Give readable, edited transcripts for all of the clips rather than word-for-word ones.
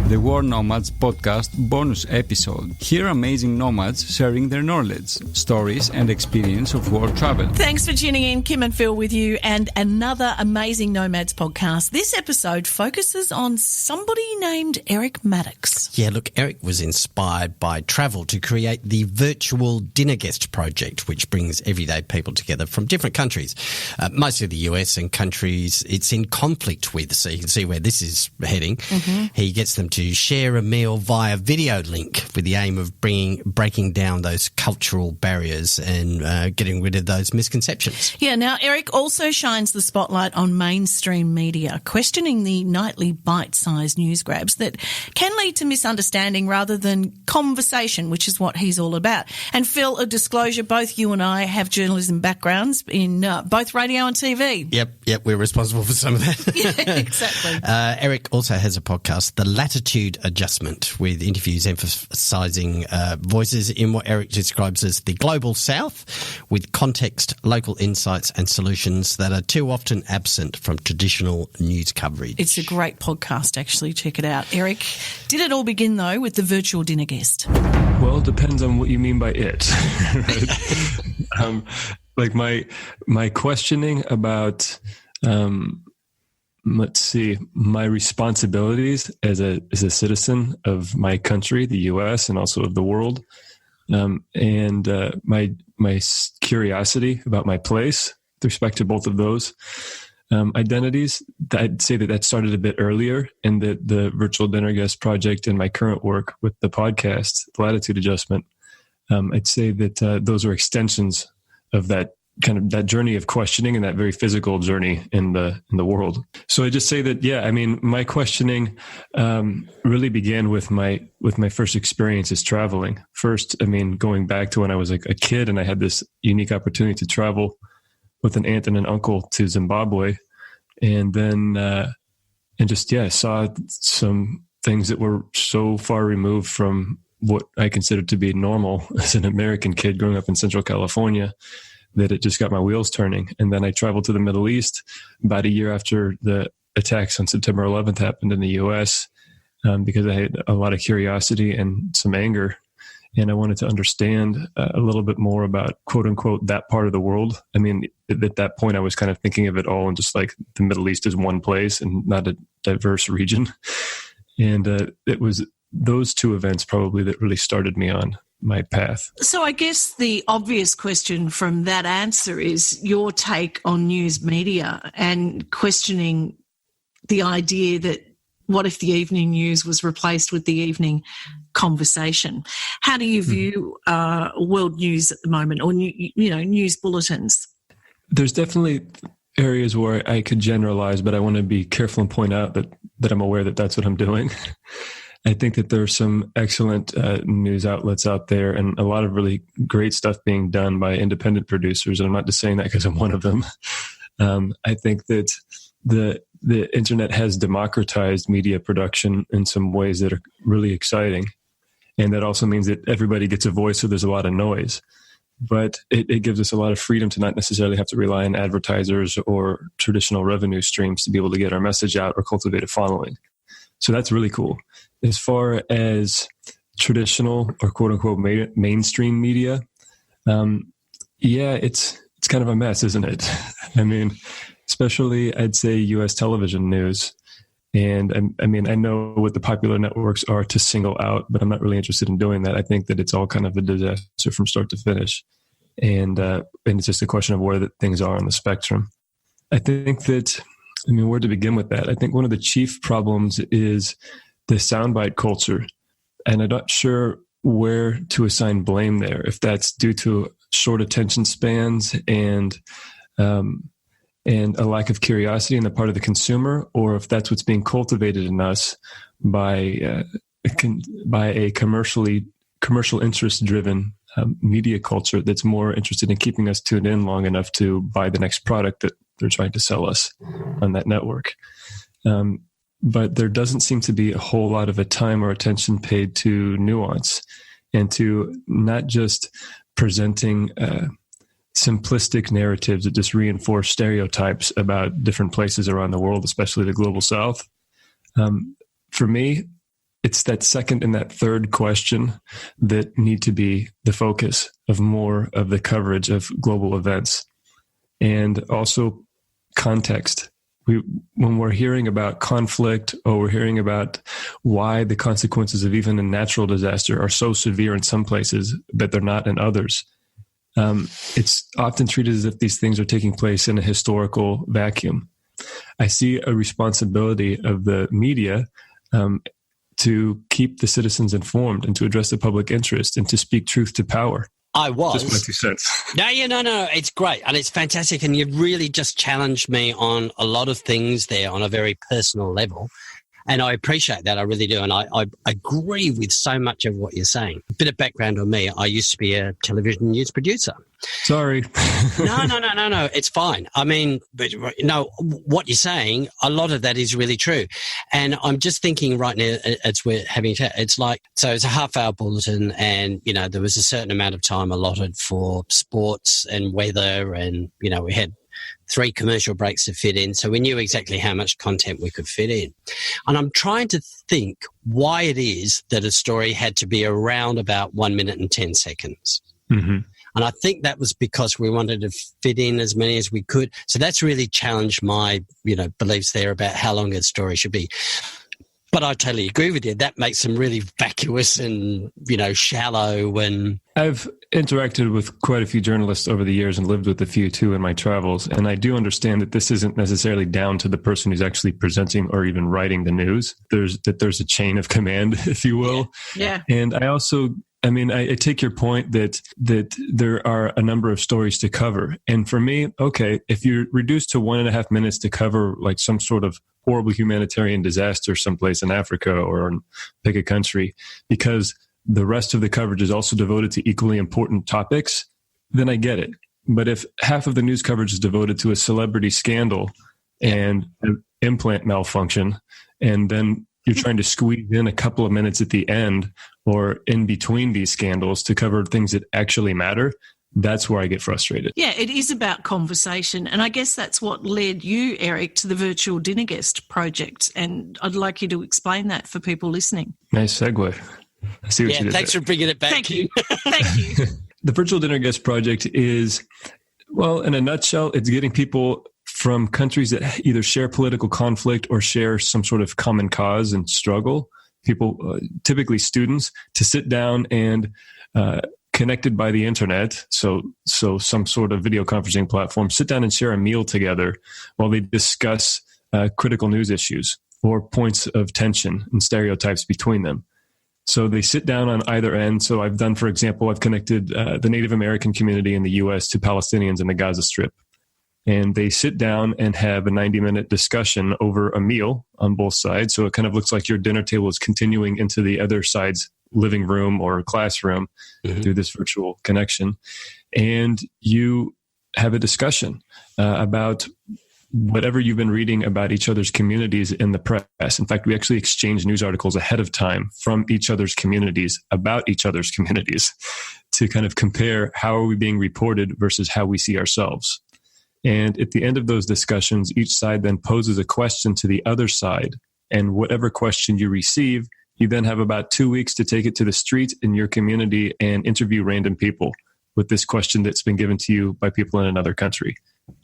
the World Nomads Podcast bonus episode. Hear amazing nomads sharing their knowledge, stories, and experience of world travel. Thanks for tuning in. Kim and Phil with you, and another amazing Nomads podcast. This episode focuses on somebody named Eric Maddox. Yeah, look, Eric was inspired by travel to create the virtual dinner guest project, which brings everyday people together from different countries, mostly the US and countries it's in conflict with. So you can see where this is heading. Mm-hmm. He gets them to share a meal via video link with the aim of breaking down those cultural barriers and getting rid of those misconceptions. Yeah, now Eric also shines the spotlight on mainstream media, questioning the nightly bite-sized news grabs that can lead to misunderstanding rather than conversation, which is what he's all about. And Phil, a disclosure, both you and I have journalism backgrounds in both radio and TV. Yep, we're responsible for some of that. Yeah, exactly. Eric also has a podcast, The Latitude Adjustment, with interviews emphasising voices in what Eric describes as the global south, with context, local insights and solutions that are too often absent from traditional news coverage. It's a great podcast, actually. Check it out. Eric, did it all begin, though, with the virtual dinner guest? Well, it depends on what you mean by it. Like my questioning about my responsibilities as a citizen of my country, the U.S., and also of the world, and my curiosity about my place with respect to both of those identities. I'd say that started a bit earlier, and that the virtual dinner guest project and my current work with the podcast, the Latitude Adjustment, I'd say that those are extensions of that kind of that journey of questioning and that very physical journey in the world. So I just say that, my questioning really began with my first experiences traveling. First, going back to when I was like a kid and I had this unique opportunity to travel with an aunt and an uncle to Zimbabwe. And then, I saw some things that were so far removed from what I considered to be normal as an American kid growing up in Central California, that it just got my wheels turning. And then I traveled to the Middle East about a year after the attacks on September 11th happened in the U.S. Because I had a lot of curiosity and some anger. And I wanted to understand a little bit more about, quote unquote, that part of the world. At that point, I was kind of thinking of it all in just like the Middle East as one place and not a diverse region. And it was those two events probably that really started me on my path. So I guess the obvious question from that answer is your take on news media and questioning the idea that what if the evening news was replaced with the evening conversation? How do you view world news at the moment, or news bulletins? There's definitely areas where I could generalize, but I want to be careful and point out that I'm aware that that's what I'm doing. I think that there are some excellent news outlets out there and a lot of really great stuff being done by independent producers. And I'm not just saying that because I'm one of them. I think that the internet has democratized media production in some ways that are really exciting. And that also means that everybody gets a voice, so there's a lot of noise. But it gives us a lot of freedom to not necessarily have to rely on advertisers or traditional revenue streams to be able to get our message out or cultivate a following. So that's really cool. As far as traditional or quote unquote mainstream media, it's kind of a mess, isn't it? Especially I'd say U.S. television news. And I know what the popular networks are to single out, but I'm not really interested in doing that. I think that it's all kind of a disaster from start to finish. And it's just a question of where things are on the spectrum. I think that, where to begin with that? I think one of the chief problems is the soundbite culture. And I'm not sure where to assign blame there, if that's due to short attention spans and a lack of curiosity on the part of the consumer, or if that's what's being cultivated in us by a commercial interest-driven media culture that's more interested in keeping us tuned in long enough to buy the next product that they're trying to sell us on that network. But there doesn't seem to be a whole lot of a time or attention paid to nuance and to not just presenting simplistic narratives that just reinforce stereotypes about different places around the world, especially the global South. For me, it's that second and that third question that need to be the focus of more of the coverage of global events. And also context. When we're hearing about conflict, or we're hearing about why the consequences of even a natural disaster are so severe in some places, but they're not in others, it's often treated as if these things are taking place in a historical vacuum. I see a responsibility of the media to keep the citizens informed and to address the public interest and to speak truth to power. I was. Just my 2 cents. No. It's great. And it's fantastic. And you've really just challenged me on a lot of things there on a very personal level. And I appreciate that. I really do. And I agree with so much of what you're saying. A bit of background on me. I used to be a television news producer. Sorry. No. It's fine. I mean, but no, what you're saying, a lot of that is really true. And I'm just thinking right now, as we're having a chat, it's like, so it's a half-hour bulletin, and, you know, there was a certain amount of time allotted for sports and weather, and, you know, we had 3 commercial breaks to fit in, so we knew exactly how much content we could fit in. And I'm trying to think why it is that a story had to be around about 1 minute and 10 seconds. Mm-hmm. And I think that was because we wanted to fit in as many as we could. So that's really challenged my, beliefs there about how long a story should be. But I totally agree with you. That makes them really vacuous and, shallow. And I've interacted with quite a few journalists over the years and lived with a few too in my travels. And I do understand that this isn't necessarily down to the person who's actually presenting or even writing the news. There's a chain of command, if you will. Yeah. And I also, I take your point that there are a number of stories to cover. And for me, okay, if you're reduced to 1.5 minutes to cover like some sort of horrible humanitarian disaster someplace in Africa or pick a country, because the rest of the coverage is also devoted to equally important topics, then I get it. But if half of the news coverage is devoted to a celebrity scandal and an implant malfunction, and then you're trying to squeeze in a couple of minutes at the end or in between these scandals to cover things that actually matter, that's where I get frustrated. Yeah, it is about conversation. And I guess that's what led you, Eric, to the Virtual Dinner Guest project. And I'd like you to explain that for people listening. Nice segue. I see what you did thanks there. for bringing it back. Thank you. Thank you. The Virtual Dinner Guest project is, well, in a nutshell, it's getting people from countries that either share political conflict or share some sort of common cause and struggle, people, typically students, to sit down and connected by the internet, so some sort of video conferencing platform, sit down and share a meal together while they discuss critical news issues or points of tension and stereotypes between them. So they sit down on either end. So I've done, for example, I've connected the Native American community in the U.S. to Palestinians in the Gaza Strip. And they sit down and have a 90-minute discussion over a meal on both sides. So it kind of looks like your dinner table is continuing into the other side's living room or classroom through this virtual connection. And you have a discussion about whatever you've been reading about each other's communities in the press. In fact, we actually exchange news articles ahead of time from each other's communities about each other's communities to kind of compare how are we being reported versus how we see ourselves. And at the end of those discussions, each side then poses a question to the other side. And whatever question you receive, you then have about 2 weeks to take it to the street in your community and interview random people with this question that's been given to you by people in another country.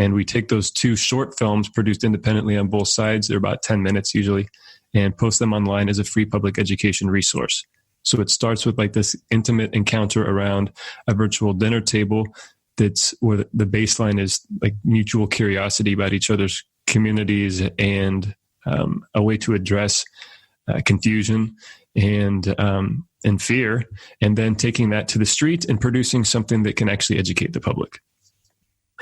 And we take those 2 short films produced independently on both sides, they're about 10 minutes usually, and post them online as a free public education resource. So it starts with like this intimate encounter around a virtual dinner table that's where the baseline is like mutual curiosity about each other's communities and a way to address confusion and fear, and then taking that to the street and producing something that can actually educate the public.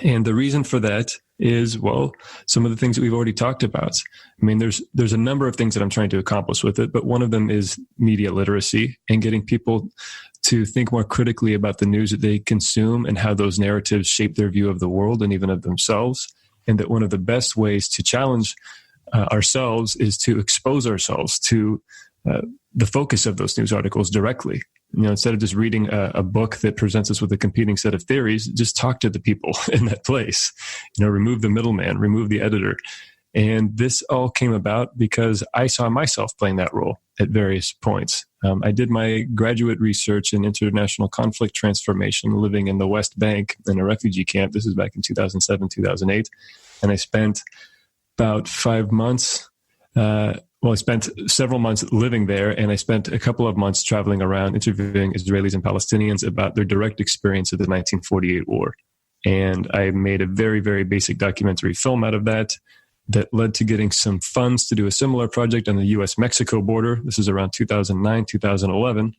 And the reason for that is, well, some of the things that we've already talked about. I mean, there's a number of things that I'm trying to accomplish with it, but one of them is media literacy and getting people to think more critically about the news that they consume and how those narratives shape their view of the world and even of themselves. And that one of the best ways to challenge ourselves is to expose ourselves to the focus of those news articles directly. Instead of just reading a book that presents us with a competing set of theories, just talk to the people in that place. Remove the middleman, remove the editor. And this all came about because I saw myself playing that role. at various points. I did my graduate research in international conflict transformation, living in the West Bank in a refugee camp. This is back in 2007, 2008. And I spent about 5 months. I spent several months living there, and I spent a couple of months traveling around interviewing Israelis and Palestinians about their direct experience of the 1948 war. And I made a very, very basic documentary film out of that led to getting some funds to do a similar project on the U.S.-Mexico border. This is around 2009, 2011.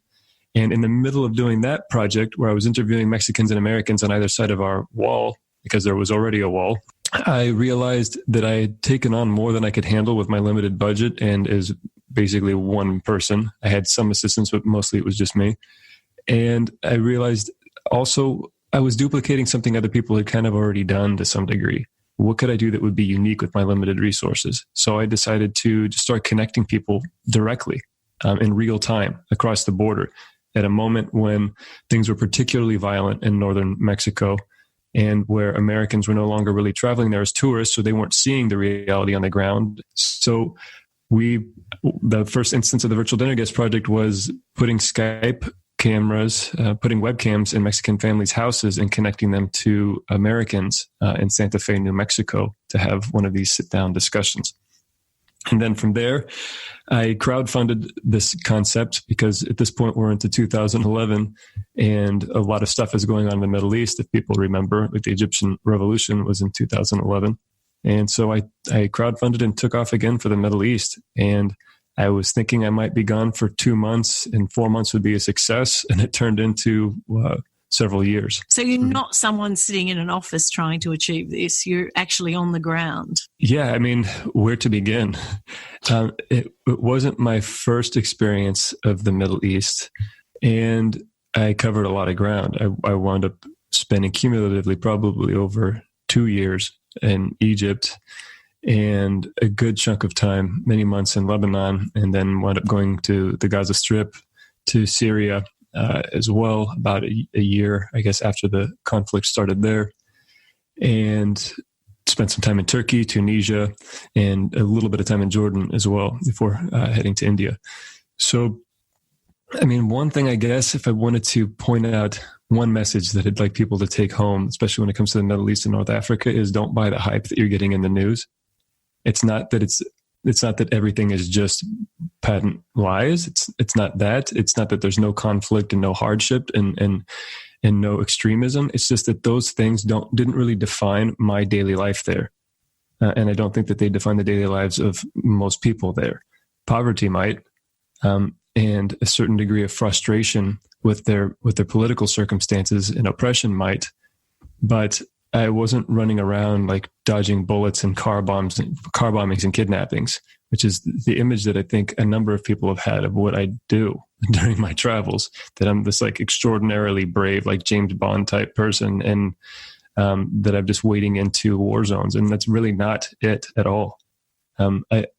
And in the middle of doing that project, where I was interviewing Mexicans and Americans on either side of our wall, because there was already a wall, I realized that I had taken on more than I could handle with my limited budget, and as basically one person. I had some assistance, but mostly it was just me. And I realized also I was duplicating something other people had kind of already done to some degree. What could I do that would be unique with my limited resources? So I decided to just start connecting people directly in real time across the border at a moment when things were particularly violent in northern Mexico, and where Americans were no longer really traveling there as tourists, so they weren't seeing the reality on the ground. So the first instance of the Virtual Dinner Guest Project was putting Skype cameras, putting webcams in Mexican families' houses and connecting them to Americans in Santa Fe, New Mexico, to have one of these sit-down discussions. And then from there, I crowdfunded this concept because at this point we're into 2011 and a lot of stuff is going on in the Middle East. If people remember, like the Egyptian revolution was in 2011. And so I crowdfunded and took off again for the Middle East. And I was thinking I might be gone for 2 months and 4 months would be a success. And it turned into several years. So you're not someone sitting in an office trying to achieve this. You're actually on the ground. Yeah, I mean, where to begin? It wasn't my first experience of the Middle East, and I covered a lot of ground. I wound up spending cumulatively probably over 2 years in Egypt and a good chunk of time, many months in Lebanon, and then wound up going to the Gaza Strip, to Syria, as well, about a year, I guess, after the conflict started there, and spent some time in Turkey, Tunisia, and a little bit of time in Jordan as well before heading to India. So, I mean, one thing, I guess, if I wanted to point out one message that I'd like people to take home, especially when it comes to the Middle East and North Africa, is don't buy the hype that you're getting in the news. It's not that everything is just patent lies. It's not that. It's not that there's no conflict and no hardship and no extremism. It's just that those things didn't really define my daily life there. And I don't think that they define the daily lives of most people there. Poverty might, and a certain degree of frustration with their political circumstances and oppression might, but I wasn't running around like dodging bullets and car bombings and kidnappings, which is the image that I think a number of people have had of what I do during my travels, that I'm this like extraordinarily brave, like James Bond type person, and that I'm just wading into war zones. And that's really not it at all.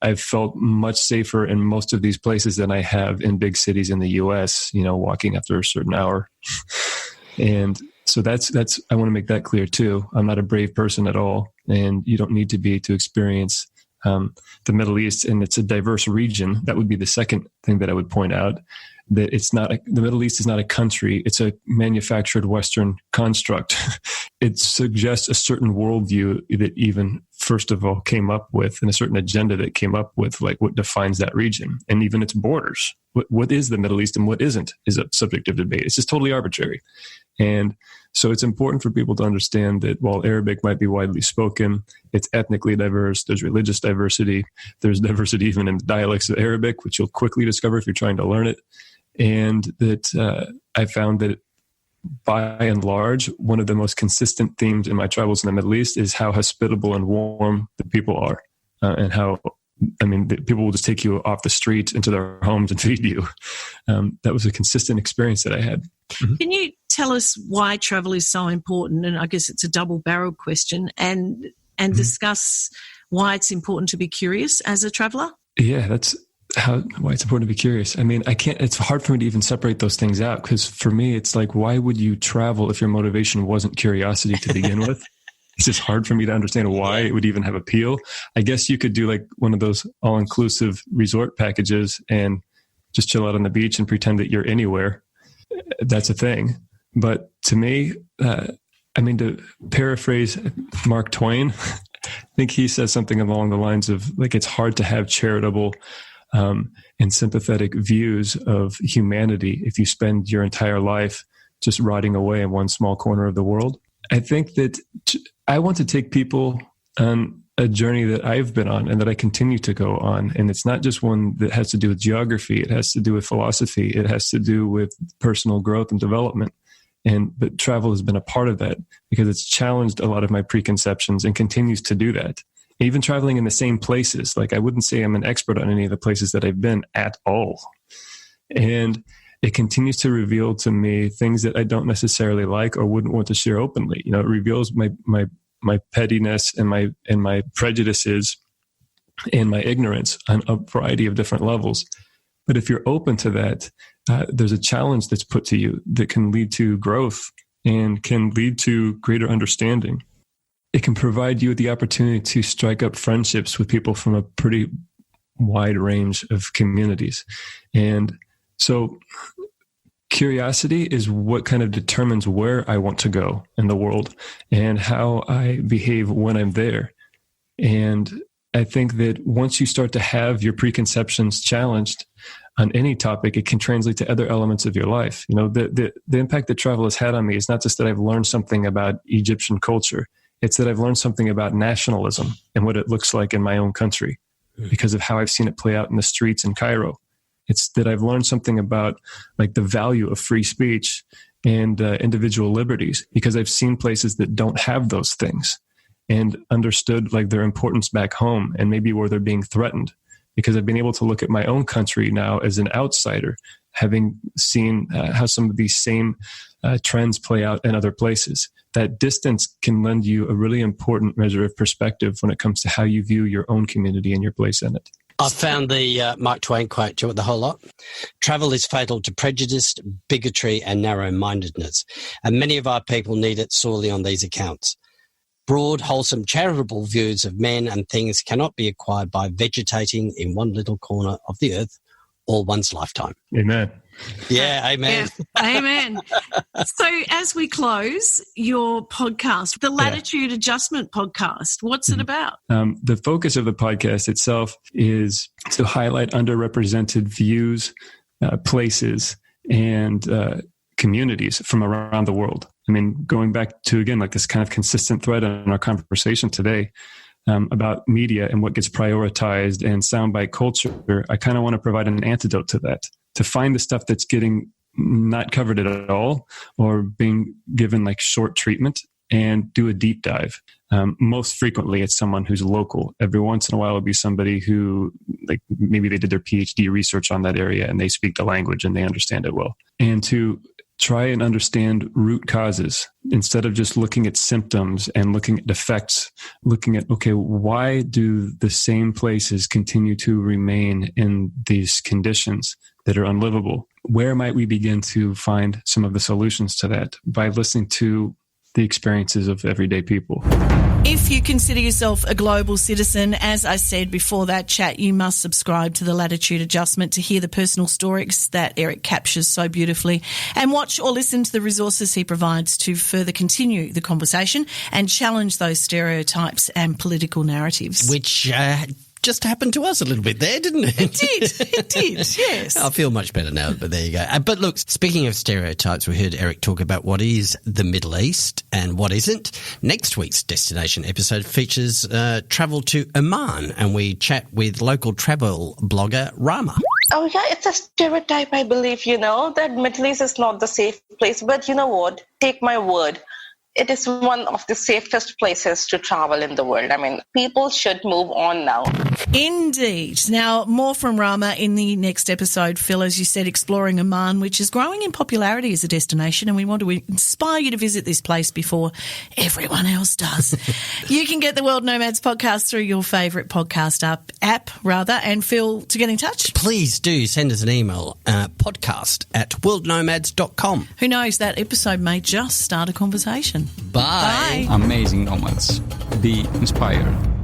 I've felt much safer in most of these places than I have in big cities in the US, walking after a certain hour. And so that's I want to make that clear too. I'm not a brave person at all, and you don't need to be to experience the Middle East, and it's a diverse region. That would be the second thing that I would point out, that the Middle East is not a country. It's a manufactured Western construct. It suggests a certain worldview that even first of all came up with, and a certain agenda that came up with, like what defines that region and even its borders. What is the Middle East and what isn't is a subject of debate. It's just totally arbitrary. And so it's important for people to understand that while Arabic might be widely spoken, it's ethnically diverse, there's religious diversity, there's diversity even in the dialects of Arabic, which you'll quickly discover if you're trying to learn it. And that I found that by and large, one of the most consistent themes in my travels in the Middle East is how hospitable and warm the people are, and how, people will just take you off the street into their homes and feed you. That was a consistent experience that I had. Mm-hmm. Can you tell us why travel is so important? And I guess it's a double-barreled question, and discuss why it's important to be curious as a traveler? Yeah, that's why it's important to be curious. It's hard for me to even separate those things out, because for me, it's like, why would you travel if your motivation wasn't curiosity to begin with? It's just hard for me to understand why it would even have appeal. I guess you could do like one of those all-inclusive resort packages and just chill out on the beach and pretend that you're anywhere. That's a thing. But to me, to paraphrase Mark Twain, I think he says something along the lines of, like, it's hard to have charitable and sympathetic views of humanity if you spend your entire life just rotting away in one small corner of the world. I think that I want to take people on a journey that I've been on and that I continue to go on. And it's not just one that has to do with geography. It has to do with philosophy. It has to do with personal growth and development. But travel has been a part of that because it's challenged a lot of my preconceptions and continues to do that. Even traveling in the same places, like, I wouldn't say I'm an expert on any of the places that I've been at all. And it continues to reveal to me things that I don't necessarily like or wouldn't want to share openly. It reveals my pettiness and my prejudices and my ignorance on a variety of different levels. But if you're open to that, there's a challenge that's put to you that can lead to growth and can lead to greater understanding. It can provide you with the opportunity to strike up friendships with people from a pretty wide range of communities. And so curiosity is what kind of determines where I want to go in the world and how I behave when I'm there. And I think that once you start to have your preconceptions challenged on any topic, it can translate to other elements of your life. The impact that travel has had on me is not just that I've learned something about Egyptian culture. It's that I've learned something about nationalism and what it looks like in my own country because of how I've seen it play out in the streets in Cairo. It's that I've learned something about, like, the value of free speech and individual liberties because I've seen places that don't have those things and understood, like, their importance back home and maybe where they're being threatened, because I've been able to look at my own country now as an outsider, having seen how some of these same trends play out in other places. That distance can lend you a really important measure of perspective when it comes to how you view your own community and your place in it. I found the Mark Twain quote. Do you want the whole lot? Travel is fatal to prejudice, bigotry and narrow-mindedness, and many of our people need it sorely on these accounts. Broad, wholesome, charitable views of men and things cannot be acquired by vegetating in one little corner of the earth all one's lifetime. Amen. Yeah, amen. Yeah, amen. So as we close, your podcast, the Latitude Adjustment Podcast, what's it about? The focus of the podcast itself is to highlight underrepresented views, places, and communities from around the world. I mean, going back to, again, like this kind of consistent thread in our conversation today, about media and what gets prioritized and soundbite culture, I kind of want to provide an antidote to that, to find the stuff that's getting not covered at all or being given like short treatment and do a deep dive. Most frequently, it's someone who's local. Every once in a while, it'll be somebody who, like, maybe they did their PhD research on that area and they speak the language and they understand it well. And to try and understand root causes instead of just looking at symptoms and looking at effects, looking at, okay, why do the same places continue to remain in these conditions that are unlivable? Where might we begin to find some of the solutions to that by listening to the experiences of everyday people? If you consider yourself a global citizen, as I said before that chat, you must subscribe to the Latitude Adjustment to hear the personal stories that Eric captures so beautifully, and watch or listen to the resources he provides to further continue the conversation and challenge those stereotypes and political narratives. Which just happened to us a little bit there, didn't it? It did, yes. I feel much better now, but there you go. But look, speaking of stereotypes, we heard Eric talk about what is the Middle East and what isn't. Next week's destination episode features travel to Oman, and we chat with local travel blogger Rama. Oh, yeah, it's a stereotype, I believe, that Middle East is not the safe place. But you know what? Take my word. It is one of the safest places to travel in the world. I mean, people should move on now. Indeed. Now, more from Rama in the next episode. Phil, as you said, exploring Oman, which is growing in popularity as a destination, and we want to inspire you to visit this place before everyone else does. You can get the World Nomads podcast through your favourite podcast app, and Phil, to get in touch? Please do send us an email, podcast@worldnomads.com. Who knows, that episode may just start a conversation. Bye. Amazing Nomads. Be inspired.